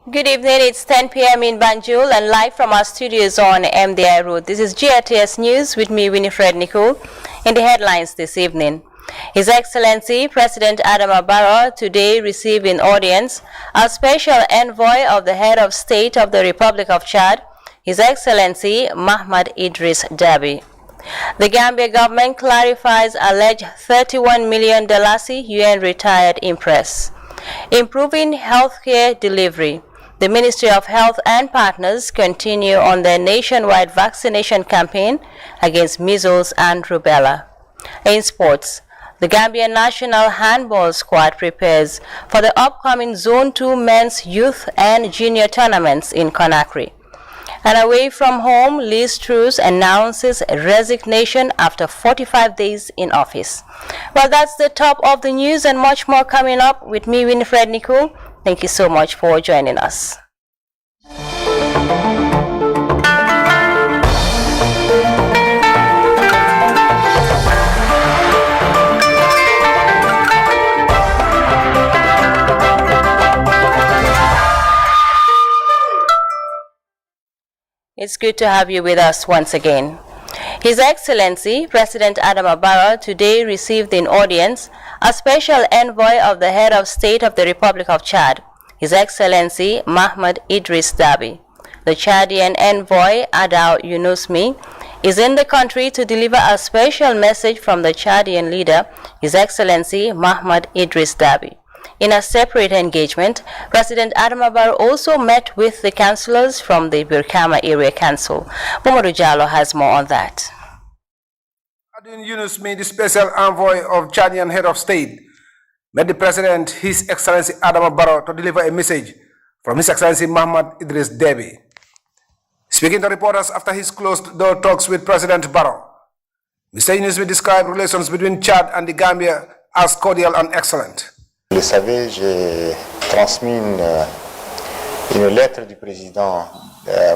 Good evening, it's 10 p.m. in Banjul and live from our studios on MDI Road. This is GRTS News with me, Winifred Nicole. In the headlines this evening, His Excellency President Adama Barrow today received in audience a special envoy of the head of state of the Republic of Chad, His Excellency Mahmoud Idris Deby. The Gambia government clarifies alleged $31 million UN retired impress. Improving healthcare delivery. The Ministry of Health and partners continue on their nationwide vaccination campaign against measles and rubella. In sports, the Gambian national handball squad prepares for the upcoming Zone 2 men's youth and junior tournaments in Conakry. And away from home, Liz Truss announces resignation after 45 days in office. Well, that's the top of the news and much more coming up with me, Winifred Nicole. Thank you so much for joining us. It's good to have you with us once again. His Excellency President Adama Barrow today received in audience a special envoy of the head of state of the Republic of Chad, His Excellency Mahmoud Idris Deby. The Chadian envoy Adaw Younouss is in the country to deliver a special message from the Chadian leader, His Excellency Mahmoud Idris Deby. In a separate engagement, President Adama Barrow also met with the councillors from the Birkama Area Council. Mamadou Jallow has more on that. Adaw Younouss, the special envoy of Chadian head of state, met the President, His Excellency Adama Barrow, to deliver a message from His Excellency Mahmoud Idris Deby. Speaking to reporters after his closed-door talks with President Barrow, Mr. Younouss described relations between Chad and the Gambia as cordial and excellent. Vous le savez, j'ai transmis une lettre du président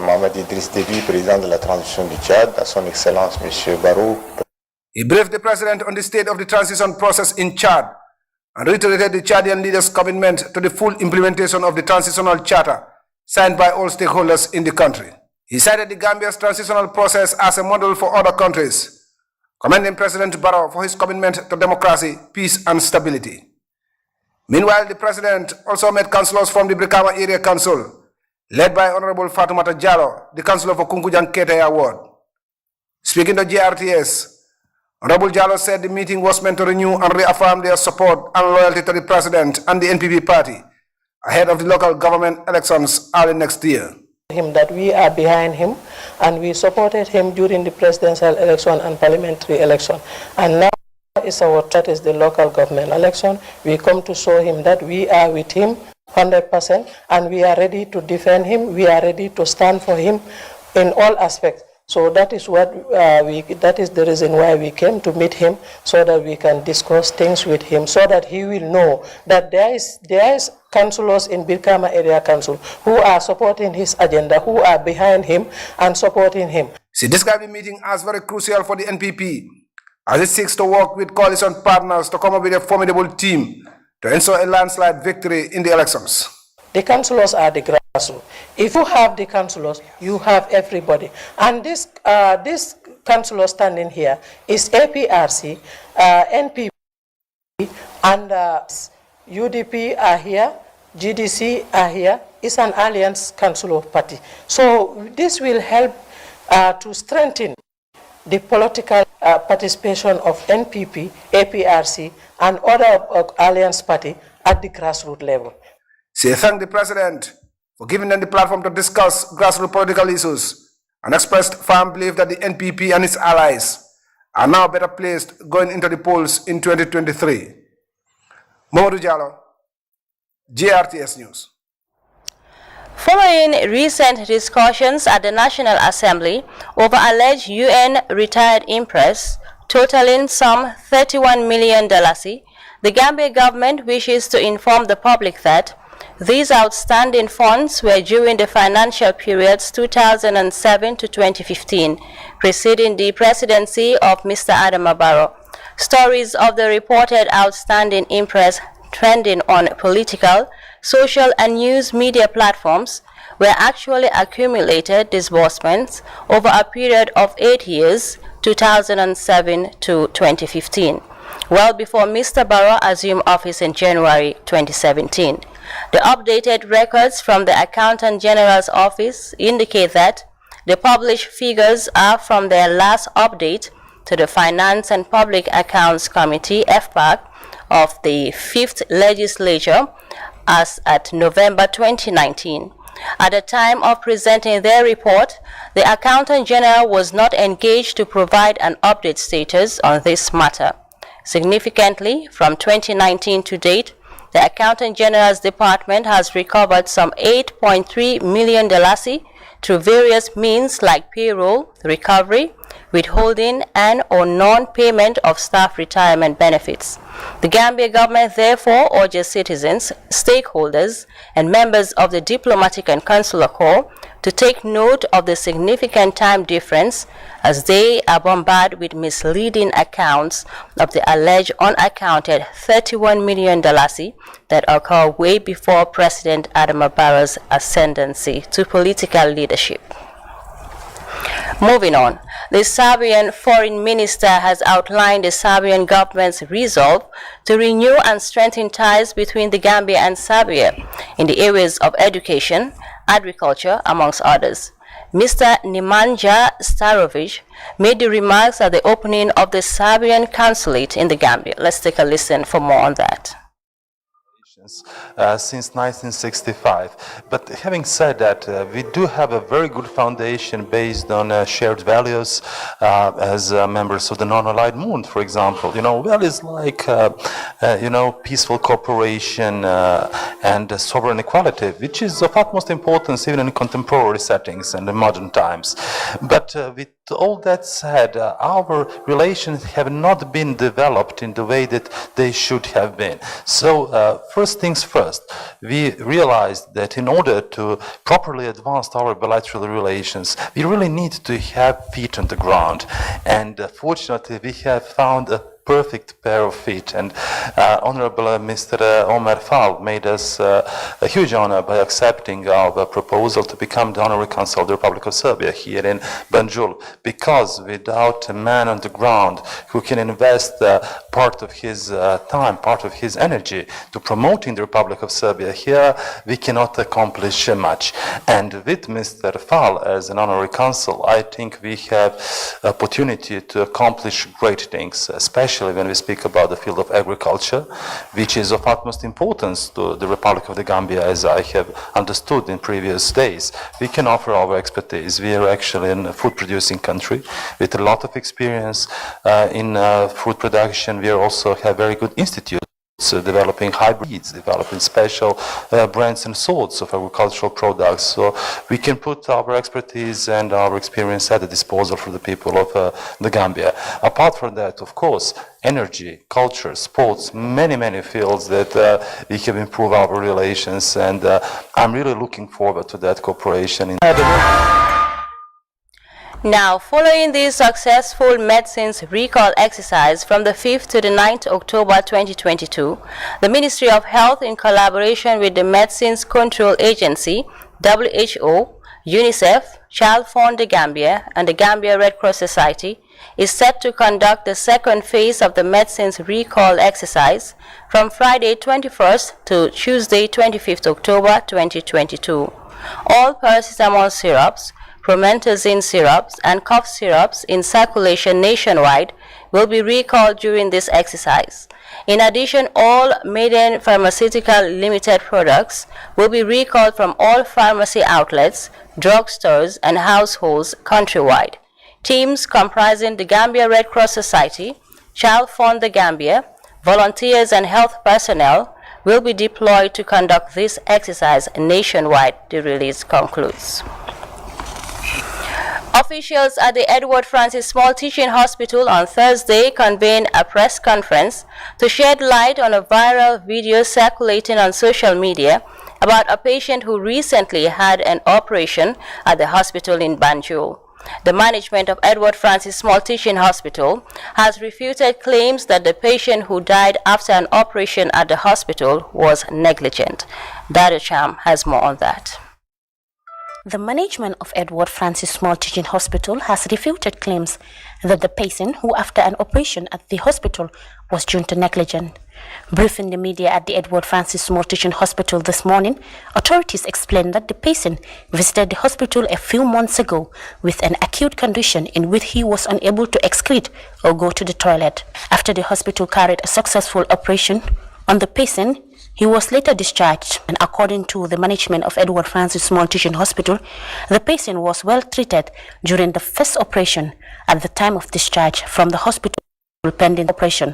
Mahmoud Idris Deby, président de la transition du Tchad, à son Excellence M. Barrow. He briefed the President on the state of the transition process in Chad and reiterated the Chadian leaders' commitment to the full implementation of the transitional charter signed by all stakeholders in the country. He cited the Gambia's transitional process as a model for other countries, commending President Barrow for his commitment to democracy, peace and stability. Meanwhile, the President also met councillors from the Birkama Area Council, led by Honorable Fatoumata Jallow, the councillor for Kunkujang Keita Ward. Speaking to GRTS, Honorable Jallow said the meeting was meant to renew and reaffirm their support and loyalty to the President and the NPP party ahead of the local government elections early next year. That we are behind him and we supported him during the presidential election and parliamentary election. And now that is the local government election. We come to show him that we are with him 100% and we are ready to defend him. We are ready to stand for him in all aspects. So that is what that is the reason why we came to meet him, so that we can discuss things with him, so that he will know that there is councillors in Birkama Area Council who are supporting his agenda, who are behind him and supporting him. She described the meeting as very crucial for the NPP, as it seeks to work with coalition partners to come up with a formidable team to ensure a landslide victory in the elections. The councillors are the grassroots. If you have the councillors, you have everybody. And this councillor standing here is APRC, NPP, and UDP are here, GDC are here. It's an alliance council of party. So this will help to strengthen the political participation of NPP, APRC, and other alliance party at the grassroots level. She thanked the President for giving them the platform to discuss grassroots political issues and expressed firm belief that the NPP and its allies are now better placed going into the polls in 2023. Mamadou Jallow, GRTS News. Following recent discussions at the National Assembly over alleged UN retired impress totaling some $31 million, the Gambia government wishes to inform the public that these outstanding funds were during the financial periods 2007 to 2015, preceding the presidency of Mr. Adama Barrow. Stories of the reported outstanding impress trending on political, social and news media platforms were actually accumulated disbursements over a period of 8 years, 2007 to 2015, well before Mr. Barrow assumed office in January 2017. The updated records from the Accountant General's office indicate that the published figures are from their last update to the Finance and Public Accounts Committee, FPAC, of the 5th Legislature as at November 2019. At the time of presenting their report, the Accountant General was not engaged to provide an update status on this matter. Significantly, from 2019 to date, the Accountant General's Department has recovered some $8.3 million through various means like payroll, recovery, withholding, and or non-payment of staff retirement benefits. The Gambia government therefore urges citizens, stakeholders, and members of the diplomatic and consular corps to take note of the significant time difference as they are bombarded with misleading accounts of the alleged unaccounted $31 million that occurred way before President Adama Barrow's ascendancy to political leadership. Moving on, the Serbian foreign minister has outlined the Serbian government's resolve to renew and strengthen ties between the Gambia and Serbia in the areas of education, agriculture, amongst others. Mr. Nemanja Starovic made the remarks at the opening of the Serbian consulate in the Gambia. Let's take a listen for more on that. Since 1965. But having said that, we do have a very good foundation based on shared values as members of the non-allied movement, for example. Values like, peaceful cooperation and sovereign equality, which is of utmost importance even in contemporary settings and in modern times. But with all that said, our relations have not been developed in the way that they should have been. So first things first, we realized that in order to properly advance our bilateral relations, we really need to have feet on the ground. And fortunately, we have found a perfect pair of feet, and Honorable Mr. Omar Fall made us a huge honor by accepting our proposal to become the Honorary Consul of the Republic of Serbia here in Banjul, because without a man on the ground who can invest part of his time, part of his energy to promoting the Republic of Serbia here, we cannot accomplish much. And with Mr. Fall as an Honorary Consul, I think we have opportunity to accomplish great things, especially when we speak about the field of agriculture, which is of utmost importance to the Republic of the Gambia, as I have understood in previous days. We can offer our expertise. We are actually a food-producing country with a lot of experience in food production. We also have very good institutes developing hybrids, developing special brands and sorts of agricultural products. So we can put our expertise and our experience at the disposal for the people of the Gambia. Apart from that, of course, energy, culture, sports, many fields that we can improve our relations, and I'm really looking forward to that cooperation. Now, following the successful medicines recall exercise from the 5th to the 9th October 2022, the Ministry of Health, in collaboration with the Medicines Control Agency, WHO, UNICEF, Child Fund the Gambia, and the Gambia Red Cross Society, is set to conduct the second phase of the medicines recall exercise from Friday 21st to Tuesday 25th October 2022. All paracetamol syrups, promethazine syrups, and cough syrups in circulation nationwide will be recalled during this exercise. In addition, all Maiden Pharmaceutical Limited products will be recalled from all pharmacy outlets, drugstores, and households countrywide. Teams comprising the Gambia Red Cross Society, Child Fund the Gambia, volunteers, and health personnel will be deployed to conduct this exercise nationwide, the release concludes. Officials at the Edward Francis Small Teaching Hospital on Thursday convened a press conference to shed light on a viral video circulating on social media about a patient who recently had an operation at the hospital in Banjul. The management of Edward Francis Small Teaching Hospital has refuted claims that the patient who died after an operation at the hospital was negligent. Dada Cham has more on that. The management of Edward Francis Small Teaching Hospital has refuted claims that the patient who after an operation at the hospital was due to negligence. Briefing the media at the Edward Francis Small Teaching Hospital this morning, authorities explained that the patient visited the hospital a few months ago with an acute condition in which he was unable to excrete or go to the toilet. After the hospital carried a successful operation on the patient, he was later discharged, and according to the management of Edward Francis Small Teaching Hospital, the patient was well treated during the first operation at the time of discharge from the hospital pending operation.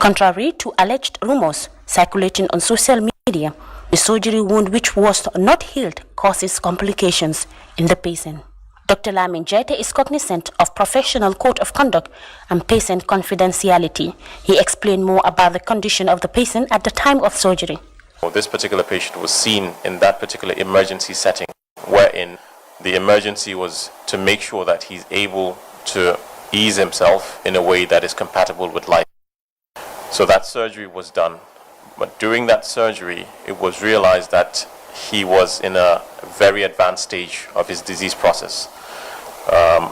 Contrary to alleged rumors circulating on social media, the surgery wound which was not healed causes complications in the patient. Dr. Lamin Jaite is cognizant of professional code of conduct and patient confidentiality. He explained more about the condition of the patient at the time of surgery. This particular patient was seen in that particular emergency setting, wherein the emergency was to make sure that he's able to ease himself in a way that is compatible with life. So that surgery was done, but during that surgery, it was realized that he was in a very advanced stage of his disease process.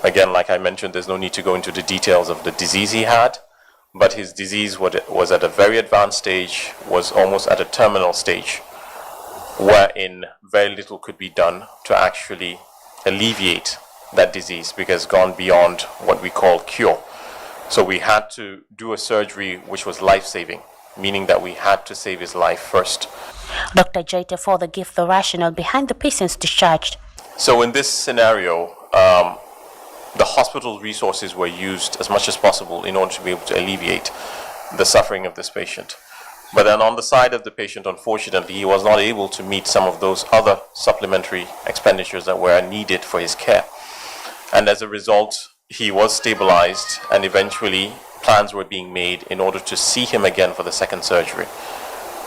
Again, like I mentioned, there's no need to go into the details of the disease he had, but his disease was at a very advanced stage, was almost at a terminal stage, wherein very little could be done to actually alleviate that disease because it's gone beyond what we call cure. So we had to do a surgery which was life-saving, meaning that we had to save his life first. Dr. Jaite further gave the rationale behind the patient's discharge. So in this scenario, the hospital resources were used as much as possible in order to be able to alleviate the suffering of this patient. But then on the side of the patient, unfortunately, he was not able to meet some of those other supplementary expenditures that were needed for his care. And as a result, he was stabilized, and eventually plans were being made in order to see him again for the second surgery.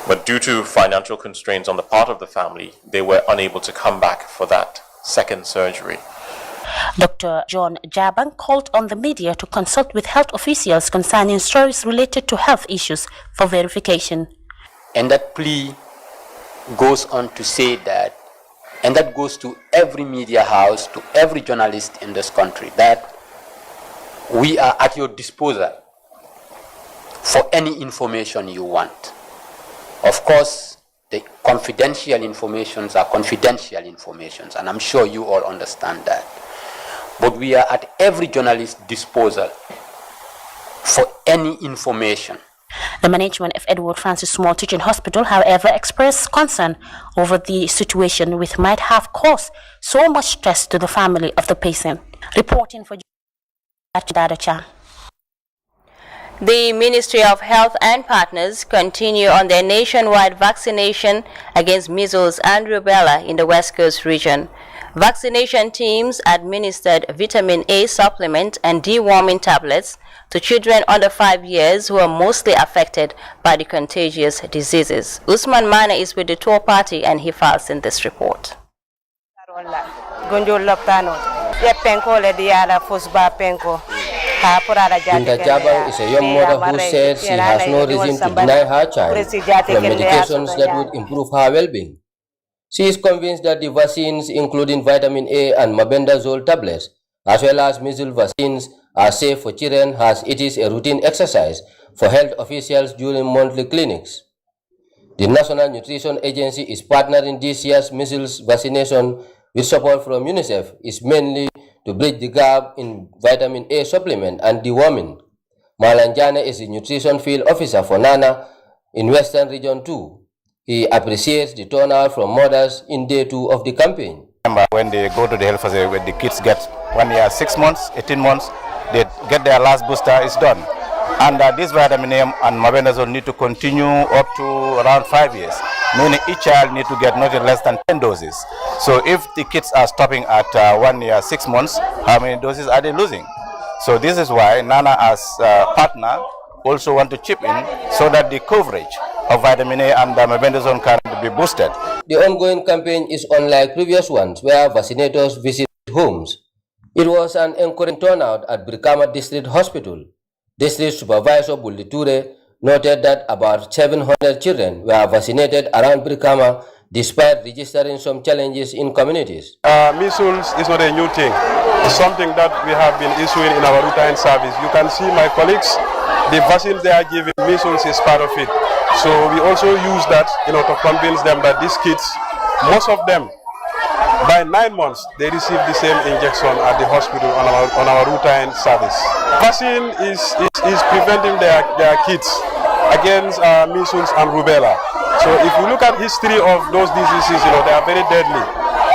But due to financial constraints on the part of the family, they were unable to come back for that second surgery. Dr. John Jabang called on the media to consult with health officials concerning stories related to health issues for verification. And that plea goes on to say that, and that goes to every media house, to every journalist in this country, that we are at your disposal for any information you want. Of course, the confidential informations are confidential informations, and I'm sure you all understand that. But we are at every journalist's disposal for any information. The management of Edward Francis Small Teaching Hospital, however, expressed concern over the situation which might have caused so much stress to the family of the patient. Reporting for Dada Cham. The Ministry of Health and partners continue on their nationwide vaccination against measles and rubella in the West Coast region. Vaccination teams administered vitamin A supplement and deworming tablets to children under 5 years who are mostly affected by the contagious diseases. Usman Mana is with the tour party and he files in this report. Linda Jabang is a young mother who says she has no reason to deny her child from medications that would improve her well-being. She is convinced that the vaccines, including vitamin A and mebendazole tablets, as well as measles vaccines, are safe for children as it is a routine exercise for health officials during monthly clinics. The National Nutrition Agency is partnering this year's measles vaccination with support from UNICEF is mainly to bridge the gap in vitamin A supplement and deworming. Malanjane is the nutrition field officer for NANA in Western Region 2. He appreciates the turnout from mothers in day 2 of the campaign. When they go to the health facility, when the kids get 1 year, 6 months, 18 months, they get their last booster, it's done. And this vitamin A and mebendazole need to continue up to around 5 years, meaning each child need to get not less than 10 doses. So if the kids are stopping at 1 year, 6 months, how many doses are they losing? So this is why NANA as partner also want to chip in so that the coverage of vitamin A and mebendazole can be boosted. The ongoing campaign is unlike previous ones where vaccinators visit homes. It was an encouraging turnout at Brikama District Hospital. District Supervisor Bulli Ture noted that about 700 children were vaccinated around Brikama despite registering some challenges in communities. Measles is not a new thing. It's something that we have been issuing in our routine service. You can see my colleagues, the vaccines they are giving, measles is part of it. So we also use that, to convince them that these kids, most of them, by 9 months, they receive the same injection at the hospital on our routine service. Vaccine is preventing their kids against measles and rubella. So if you look at history of those diseases, they are very deadly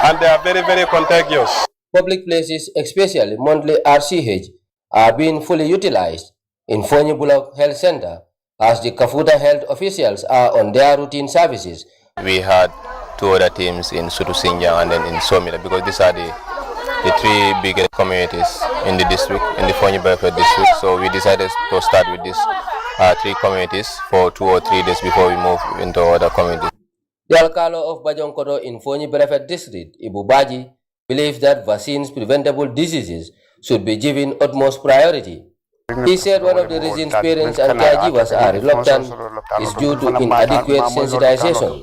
and they are very, very contagious. Public places, especially monthly RCH, are being fully utilized in Fonyi Bullock Health Center as the Kafuta health officials are on their routine services. We had 2 other teams in Sutu Sinjang and then in Somila, because these are the 3 biggest communities in the district, in the Fonyi Belfare district. So we decided to start with these 3 communities for 2 or 3 days before we move into other communities. The Alcalo of Bajonkoto in Fonyi Belfare district, Ibu Baji, believes that vaccines preventable diseases should be given utmost priority. He said one of the reasons parents and caregivers are reluctant is due to inadequate sensitization.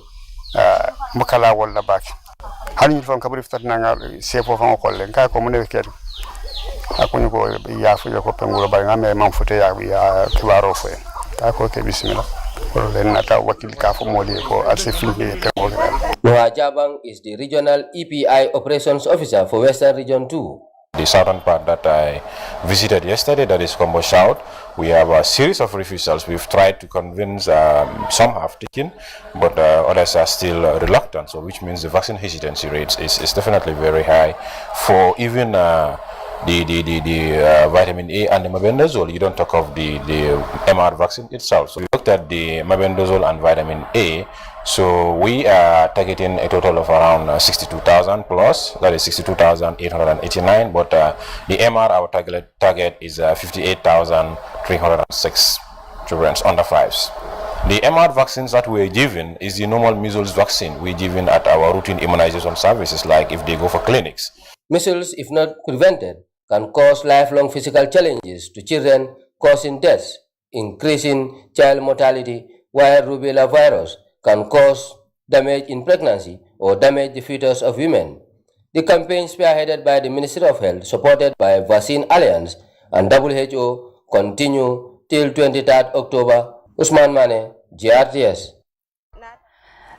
Noah Jabang is the Regional EPI Operations Officer for Western Region 2. The southern part that I visited yesterday, that is Kombo South, we have a series of refusals. We've tried to convince, some have taken, but others are still reluctant, so which means the vaccine hesitancy rates is definitely very high. For even the vitamin A and the mebendazole, you don't talk of the MR vaccine itself. So we looked at the mebendazole and vitamin A. So we are targeting a total of around 62,000 plus, that is 62,889, but the MR, our target is 58,306 children under 5s. The MR vaccines that we're giving is the normal measles vaccine we're giving at our routine immunization services, like if they go for clinics. Measles, if not prevented, can cause lifelong physical challenges to children, causing deaths, increasing child mortality, while rubella virus can cause damage in pregnancy or damage the fetus of women. The campaign, spearheaded by the Ministry of Health, supported by Vaccine Alliance and WHO, continue till 23rd October. Usman Mane, GRTS.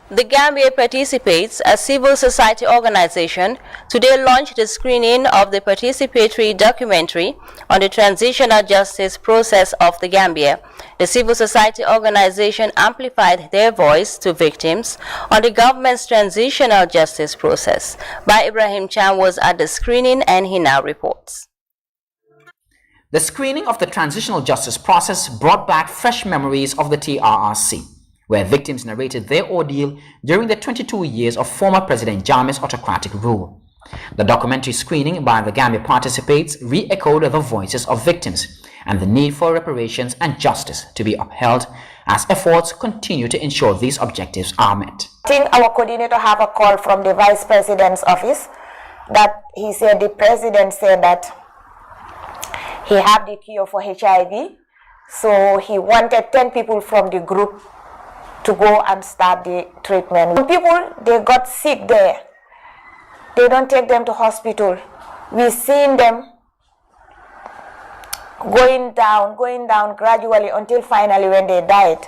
The Gambia Participates, a civil society organization, today launched the screening of the participatory documentary on the transitional justice process of the Gambia. The civil society organization amplified their voice to victims on the government's transitional justice process. By Ibrahim Chan was at the screening and he now reports. The screening of the transitional justice process brought back fresh memories of the TRRC, where victims narrated their ordeal during the 22 years of former President Jammeh's autocratic rule. The documentary screening by the Gambia Participates re-echoed the voices of victims and the need for reparations and justice to be upheld as efforts continue to ensure these objectives are met. I think our coordinator have a call from the Vice President's office that he said the President said that he had the cure for HIV, so he wanted 10 people from the group to go and start the treatment. When people, they got sick there, they don't take them to hospital. We've seen them going down gradually until finally when they died.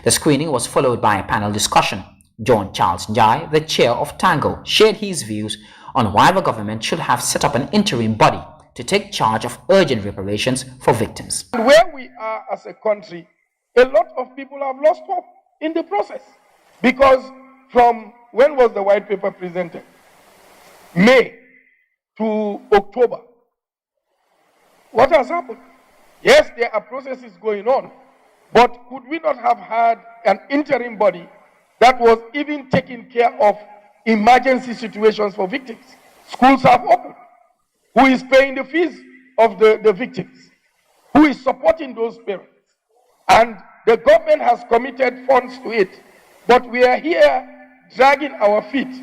The screening was followed by a panel discussion. John Charles Njai, the chair of Tango, shared his views on why the government should have set up an interim body to take charge of urgent reparations for victims. Where we are as a country, a lot of people have lost hope in the process, because from when was the white paper presented? May to October. What has happened? Yes, there are processes going on, but could we not have had an interim body that was even taking care of emergency situations for victims? Schools have opened. Who is paying the fees of the victims? Who is supporting those parents? And the government has committed funds to it, but we are here dragging our feet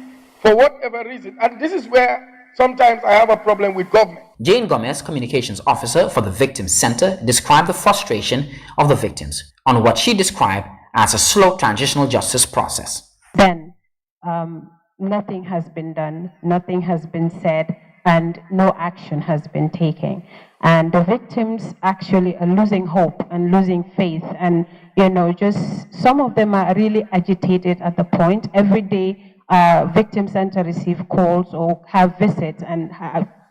for whatever reason. And this is where sometimes I have a problem with government. Jane Gomez, communications officer for the Victims Center, described the frustration of the victims on what she described as a slow transitional justice process. Then, nothing has been done, nothing has been said, and no action has been taken. And the victims actually are losing hope and losing faith. And, just some of them are really agitated at the point. Every day, Victim Center receive calls or have visits, and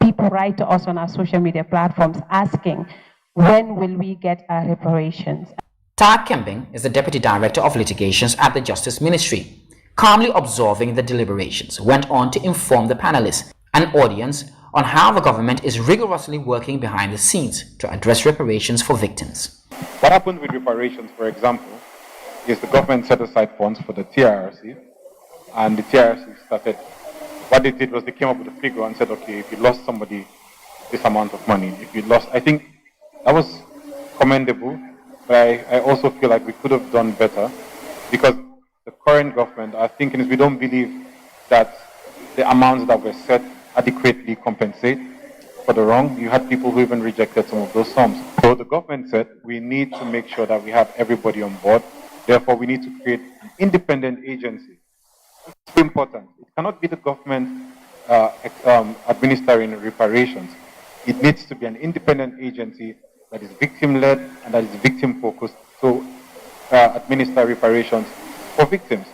people write to us on our social media platforms asking, when will we get our reparations? Tar Kembing is the Deputy Director of Litigations at the Justice Ministry. Calmly observing the deliberations, went on to inform the panelists and audience on how the government is rigorously working behind the scenes to address reparations for victims. What happened with reparations, for example, is the government set aside funds for the TRRC, and the TRRC started, what they did was they came up with a figure and said, okay, if you lost somebody this amount of money, if you lost, I think that was commendable, but I also feel like we could have done better, because the current government, our thinking is we don't believe that the amounts that were set adequately compensate for the wrong. You had people who even rejected some of those sums. So the government said we need to make sure that we have everybody on board. Therefore, we need to create an independent agency. It's important. It cannot be the government administering reparations. It needs to be an independent agency that is victim-led and that is victim-focused to administer reparations for victims.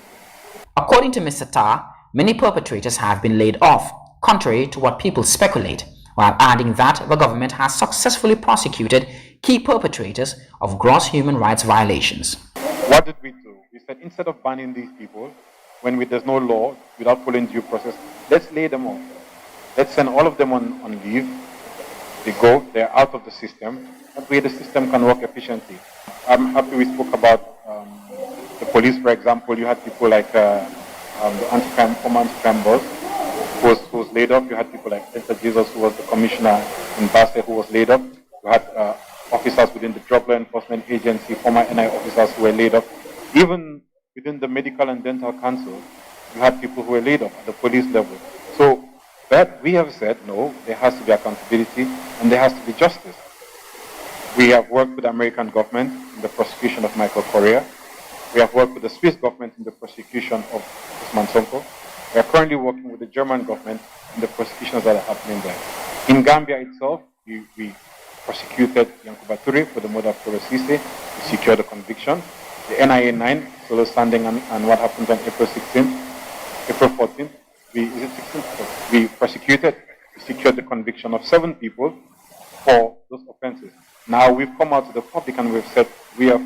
According to Mr. Tar, many perpetrators have been laid off, contrary to what people speculate, while adding that the government has successfully prosecuted key perpetrators of gross human rights violations. What did we do? We said instead of banning these people, when there's no law, without following due process, let's lay them off. Let's send all of them on leave. They go, they're out of the system. That way the system can work efficiently. I'm happy we spoke about the police, for example. You had people like the former anti-crime boss who was laid off. You had people like Mr. Jesus, who was the commissioner in Basse, who was laid off. You had officers within the Drug Law Enforcement Agency, former NI officers who were laid off. Even within the Medical and Dental Council, you had people who were laid off at the police level. So that we have said, no, there has to be accountability and there has to be justice. We have worked with the American government in the prosecution of Michael Correa. We have worked with the Swiss government in the prosecution of Usman Sonko. We are currently working with the German government in the prosecutions that are happening there. In Gambia itself, we prosecuted Yankuba Toure for the murder of Toro Sise. We secured the conviction. The NIA 9, Solo Sanding and what happened on April 14th, we prosecuted, we secured the conviction of 7 people for those offenses. Now we've come out to the public and we've said we are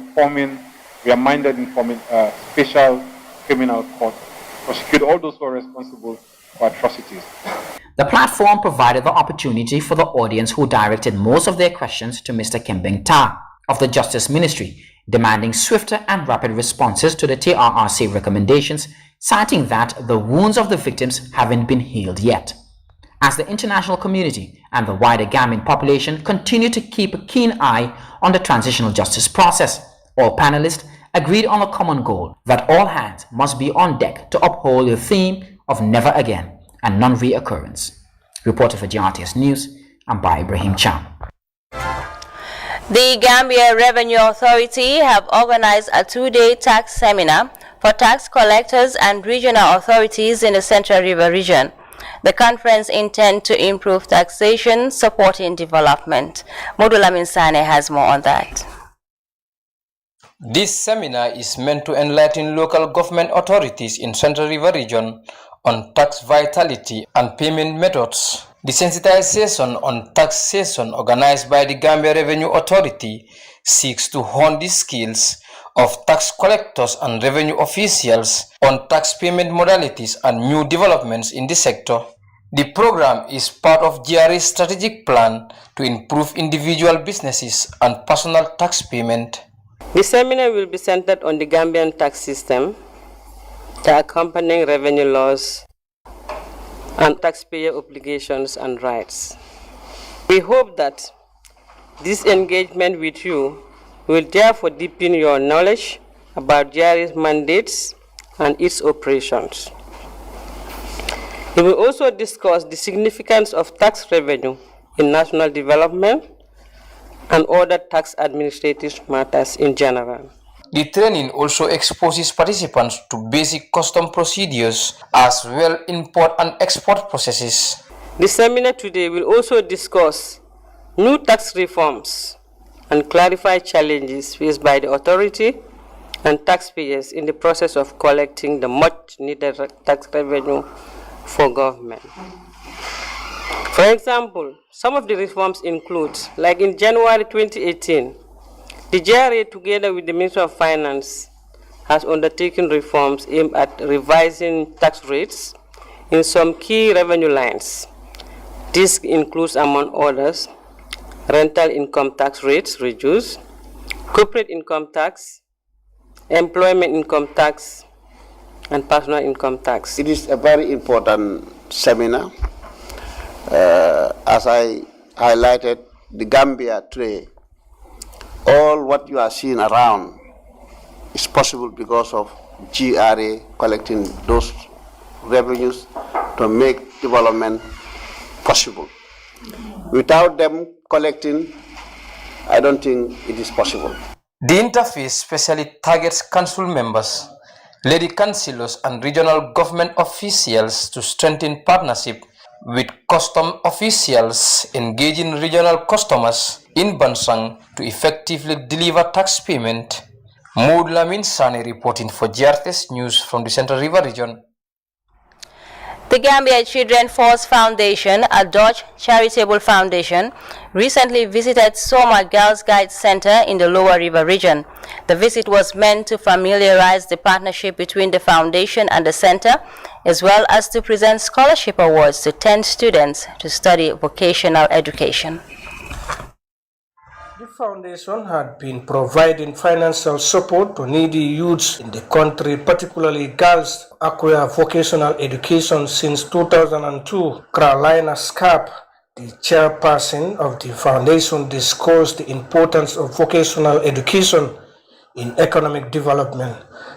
minded in forming a special criminal court to prosecute all those who are responsible for atrocities. The platform provided the opportunity for the audience who directed most of their questions to Mr. Kembing Tar of the Justice Ministry, demanding swifter and rapid responses to the TRRC recommendations, citing that the wounds of the victims haven't been healed yet. As the international community and the wider Gambian population continue to keep a keen eye on the transitional justice process, all panelists agreed on a common goal that all hands must be on deck to uphold the theme of never again and non-reoccurrence. Reporter for GRTS News, I'm by Ibrahim Cham. The Gambia Revenue Authority have organized a 2-day tax seminar for tax collectors and regional authorities in the Central River region. The conference intends to improve taxation, supporting development. Modula Minsane has more on that. This seminar is meant to enlighten local government authorities in Central River region on tax vitality and payment methods. The sensitization on taxation organized by the Gambia Revenue Authority seeks to hone the skills of tax collectors and revenue officials on tax payment modalities and new developments in the sector. The program is part of GRA's strategic plan to improve individual businesses and personal tax payment. The seminar will be centered on the Gambian tax system, the accompanying revenue laws, and taxpayer obligations and rights. We hope that this engagement with you will therefore deepen your knowledge about GRA's mandates and its operations. We will also discuss the significance of tax revenue in national development and other tax administrative matters in general. The training also exposes participants to basic custom procedures as well import and export processes. The seminar today will also discuss new tax reforms and clarify challenges faced by the authority and taxpayers in the process of collecting the much needed tax revenue for government. For example, some of the reforms include, like in January 2018, the JRA, together with the Ministry of Finance, has undertaken reforms aimed at revising tax rates in some key revenue lines. This includes, among others, rental income tax rates reduced, corporate income tax, employment income tax, and personal income tax. It is a very important seminar. As I highlighted, the Gambia today, all what you are seeing around is possible because of GRA collecting those revenues to make development possible. Without them collecting, I don't think it is possible. The interface specially targets council members, lady councillors and regional government officials to strengthen partnership with custom officials engaging regional customers in Bansang to effectively deliver tax payment. Maud Lamin Sane reporting for GRTS News from the Central River region. The Gambia Children Force Foundation, a Dutch charitable foundation, recently visited Soma Girls Guide Center in the Lower River region. The visit was meant to familiarize the partnership between the foundation and the center, as well as to present scholarship awards to 10 students to study vocational education. The foundation had been providing financial support to needy youths in the country, particularly girls, to acquire vocational education since 2002. Carolina Scarp, the chairperson of the foundation, discussed the importance of vocational education in economic development.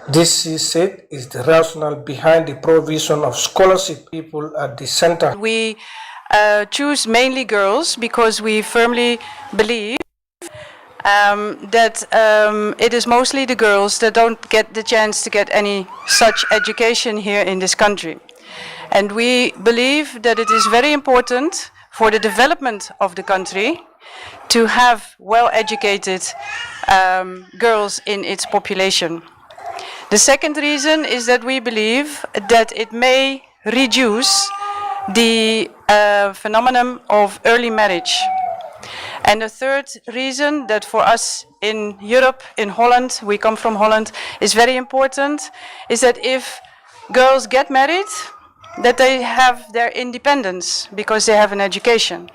This, she said, is the rationale behind the provision of scholarship people at the center. We choose mainly girls because we firmly believe that it is mostly the girls that don't get the chance to get any such education here in this country. And we believe that it is very important for the development of the country to have well-educated girls in its population. The second reason is that we believe that it may reduce the phenomenon of early marriage. And the third reason that for us in Europe, in Holland, we come from Holland, is very important, is that if girls get married, that they have their independence because they have an education.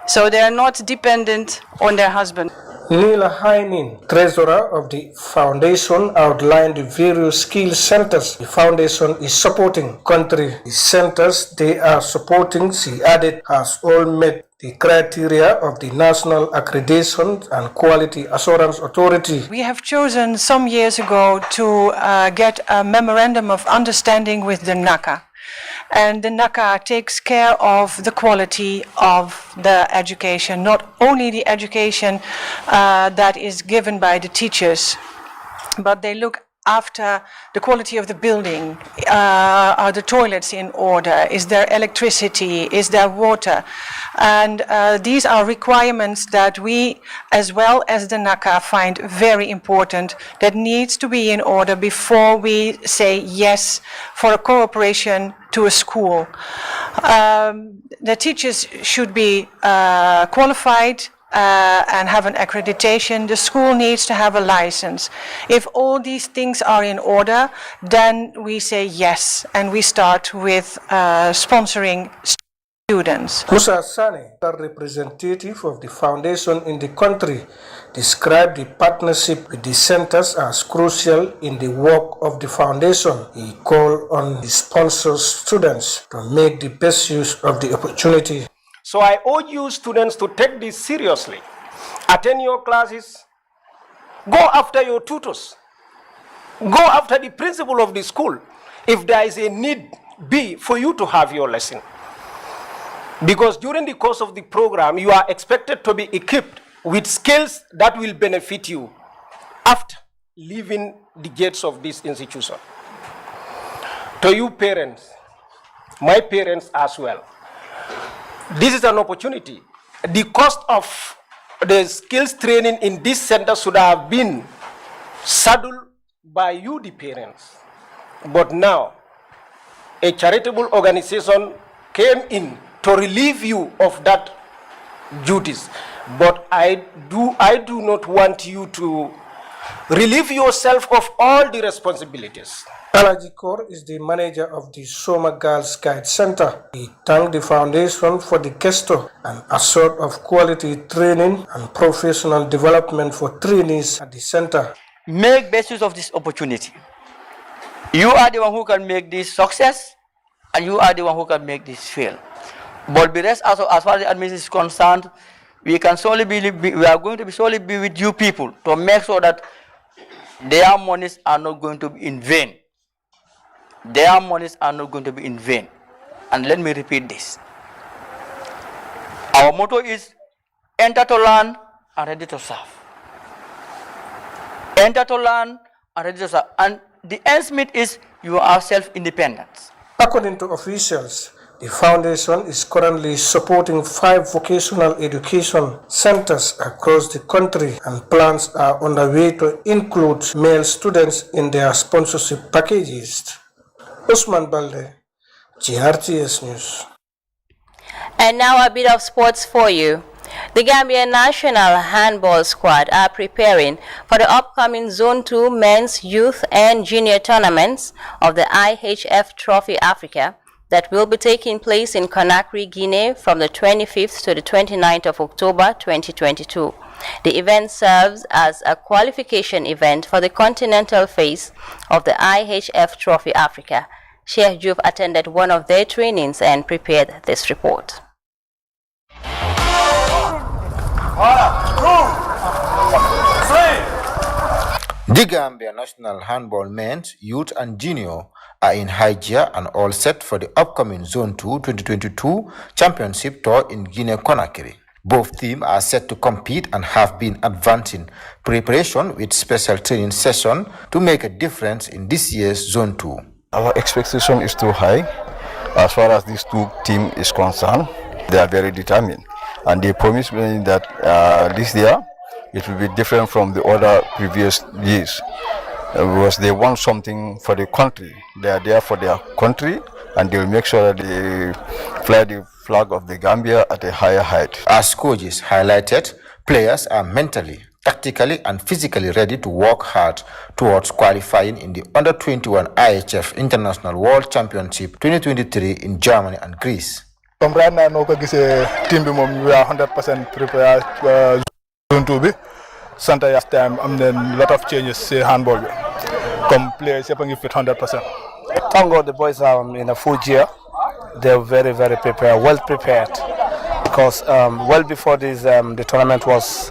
So they are not dependent on their husband. Nila Hainin, treasurer of the foundation, outlined the various skill centers the foundation is supporting. Country centers they are supporting, she added, has all met the criteria of the National Accreditation and Quality Assurance Authority. We have chosen some years ago to get a memorandum of understanding with the NACA. And the NACA takes care of the quality of the education, not only the education that is given by the teachers, but they look after the quality of the building. Are the toilets in order? Is there electricity? Is there water? And these are requirements that we, as well as the NACA, find very important, that needs to be in order before we say yes for a cooperation to a school. The teachers should be qualified and have an accreditation. The school needs to have a license. If all these things are in order, then we say yes, and we start with sponsoring students. Musa Sane, a representative of the foundation in the country, described the partnership with the centers as crucial in the work of the foundation. He called on the sponsors students to make the best use of the opportunity. So I urge you students to take this seriously. Attend your classes, go after your tutors, go after the principal of the school. If there is a need be for you to have your lesson. Because during the course of the program, you are expected to be equipped with skills that will benefit you after leaving the gates of this institution. To you parents, my parents as well, this is an opportunity. The cost of the skills training in this center should have been saddled by you, the parents. But now, a charitable organization came in to relieve you of that duties. But I do not want you to relieve yourself of all the responsibilities. Alaji Kaur is the manager of the Soma Girls Guide Center. He thanked the foundation for the gesto and assured of quality training and professional development for trainees at the center. Make best use of this opportunity. You are the one who can make this success, and you are the one who can make this fail. But the rest, as far as the administration is concerned, we are going to solely be with you people to make sure that their monies are not going to be in vain. Their monies are not going to be in vain. And let me repeat this. Our motto is enter to learn and ready to serve. Enter to learn and ready to serve. And the end is you are self-independent. According to officials, the foundation is currently supporting 5 vocational education centers across the country, and plans are underway to include male students in their sponsorship packages. Usman Balde, GRTS News. And now a bit of sports for you. The Gambia national handball squad are preparing for the upcoming Zone 2 men's, youth and junior tournaments of the IHF Trophy Africa that will be taking place in Conakry, Guinea from the 25th to the 29th of October 2022. The event serves as a qualification event for the continental phase of the IHF Trophy Africa. Sheikh Juf attended one of their trainings and prepared this report. The Gambia national handball men's, youth and junior are in high gear and all set for the upcoming Zone 2 2022 championship tour in Guinea-Conakry. Both teams are set to compete and have been advancing preparation with special training session to make a difference in this year's Zone 2. Our expectation is too high. As far as these two teams is concerned, they are very determined. And they promise me that this year it will be different from the other previous years. Because they want something for the country. They are there for their country, and they will make sure that they fly the flag of the Gambia at a higher height. As coaches highlighted, players are mentally, tactically and physically ready to work hard towards qualifying in the Under-21 IHF International World Championship 2023 in Germany and Greece. Right now, team we are 100% prepared Zone 2 Santa last time, a lot of changes in handball. Come players, you fit 100%. Thank God the boys are in a full gear. They're very, very prepared, well prepared. Because well before this, the tournament was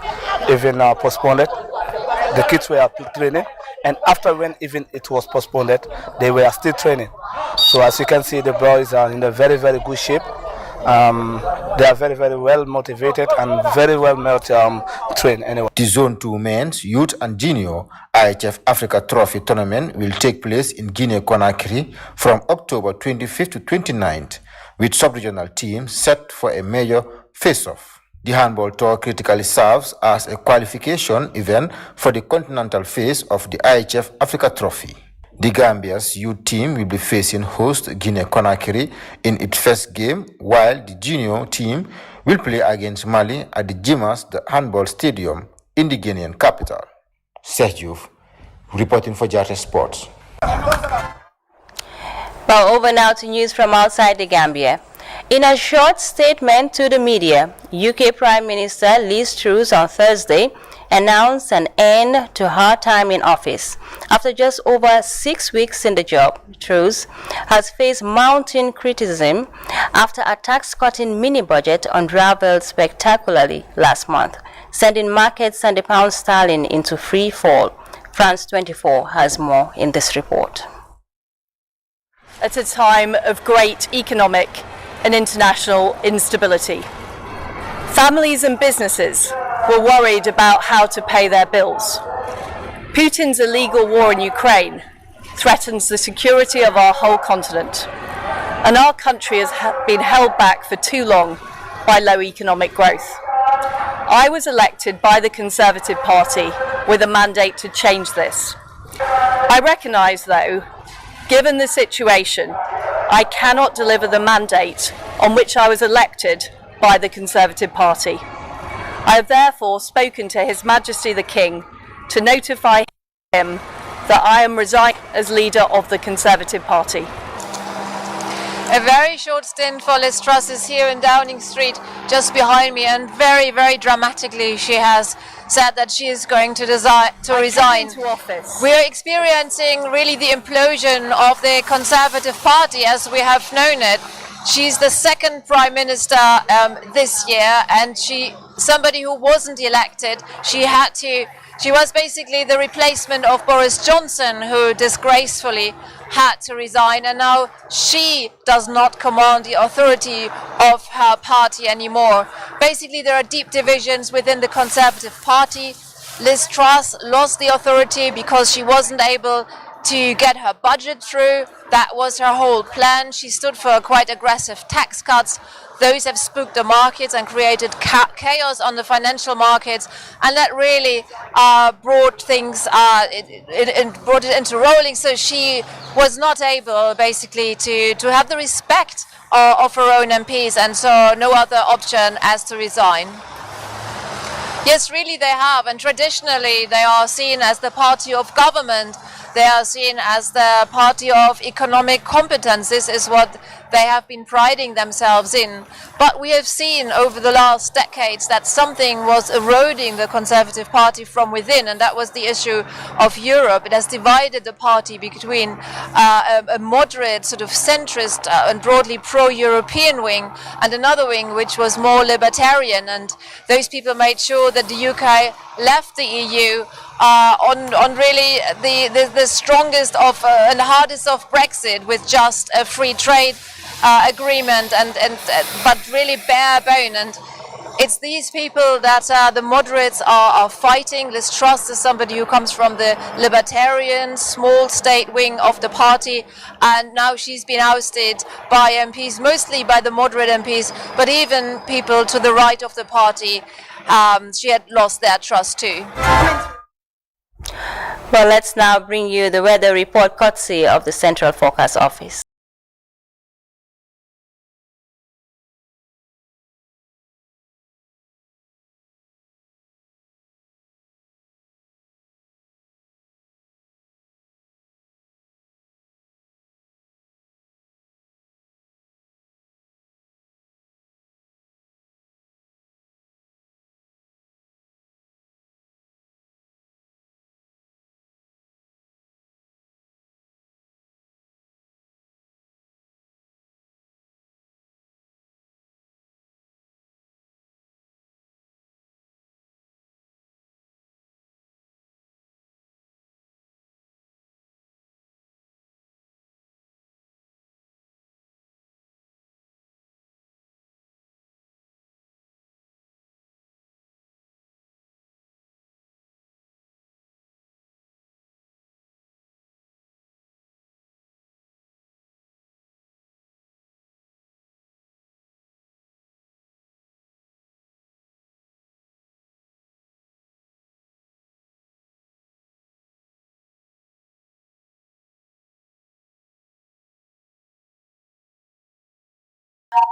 even postponed, the kids were training. And after when even it was postponed, they were still training. So as you can see, the boys are in a very, very good shape. They are very, very well motivated and very well trained anyway. The Zone 2 men's, youth and junior IHF Africa Trophy tournament will take place in Guinea-Conakry from October 25th to 29th, with sub-regional teams set for a major face-off. The handball tour critically serves as a qualification event for the continental phase of the IHF Africa Trophy. The Gambia's youth team will be facing host Guinea-Conakry in its first game, while the junior team will play against Mali at the Jimas, the handball stadium in the Guinean capital. Sergio, reporting for Jarte Sports. Well, over now to news from outside the Gambia. In a short statement to the media, UK Prime Minister Liz Truss on Thursday announced an end to her time in office. After just over 6 weeks in the job, Truss has faced mounting criticism after a tax-cutting mini-budget unraveled spectacularly last month, sending markets and the pound sterling into free fall. France 24 has more in this report. at a time of great economic and international instability. Families and businesses were worried about how to pay their bills. Putin's illegal war in Ukraine threatens the security of our whole continent, and our country has been held back for too long by low economic growth. I was elected by the Conservative Party with a mandate to change this. I recognise, though, given the situation, I cannot deliver the mandate on which I was elected by the Conservative Party. I have therefore spoken to His Majesty the King to notify him that I am resigning as leader of the Conservative Party. A very short stint for Liz Truss is here in Downing Street just behind me, and very, very dramatically she has said that she is going to resign. We are experiencing really the implosion of the Conservative Party as we have known it. She's the second Prime Minister this year, and somebody who wasn't elected. She was basically the replacement of Boris Johnson, who disgracefully had to resign, and now she does not command the authority of her party anymore. Basically, there are deep divisions within the Conservative Party. Liz Truss lost the authority because she wasn't able to get her budget through. That was her whole plan. She stood for quite aggressive tax cuts. Those have spooked the markets and created chaos on the financial markets, and that really brought things, brought it into rolling. So she was not able, basically, to have the respect of her own MPs, and so no other option as to resign. Yes, really they have, and traditionally they are seen as the party of government. They are seen as the party of economic competence. This is what they have been priding themselves in. But we have seen over the last decades that something was eroding the Conservative Party from within, and that was the issue of Europe. It has divided the party between a moderate, sort of centrist and broadly pro-European wing, and another wing which was more libertarian. And those people made sure that the UK left the EU on really the strongest of and hardest of Brexit, with just a free trade agreement but really bare bone. And it's these people that the moderates are fighting. Liz Truss is somebody who comes from the libertarian small state wing of the party, and now she's been ousted by MPs, mostly by the moderate MPs, but even people to the right of the party. She had lost their trust too. Well, let's now bring you the weather report courtesy of the Central Forecast Office.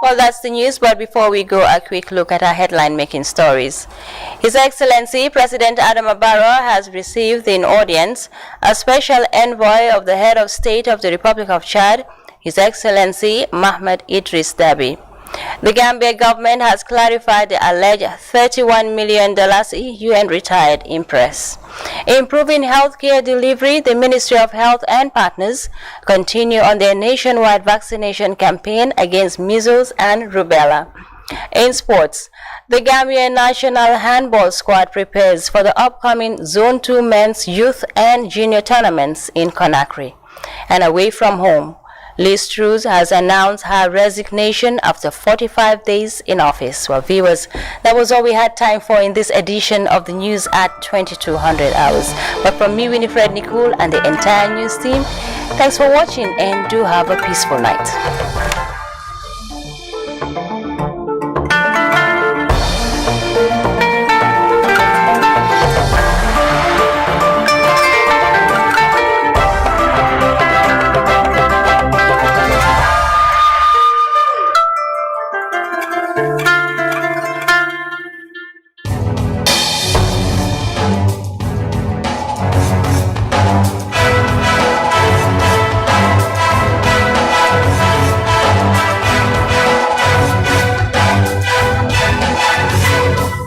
Well, that's the news, but before we go, a quick look at our headline-making stories. His Excellency President Adama Barrow has received in audience a special envoy of the head of state of the Republic of Chad, His Excellency Mohamed Idris Deby. The Gambia government has clarified the alleged $31 million UN retired impress. Improving healthcare delivery, the Ministry of Health and partners continue on their nationwide vaccination campaign against measles and rubella. In sports, the Gambia national handball squad prepares for the upcoming Zone 2 men's youth and junior tournaments in Conakry. And away from home, Liz Truss has announced her resignation after 45 days in office. Well, viewers, that was all we had time for in this edition of the news at 2200 hours. But from me, Winifred Nicole, and the entire news team, thanks for watching and do have a peaceful night. Thank you.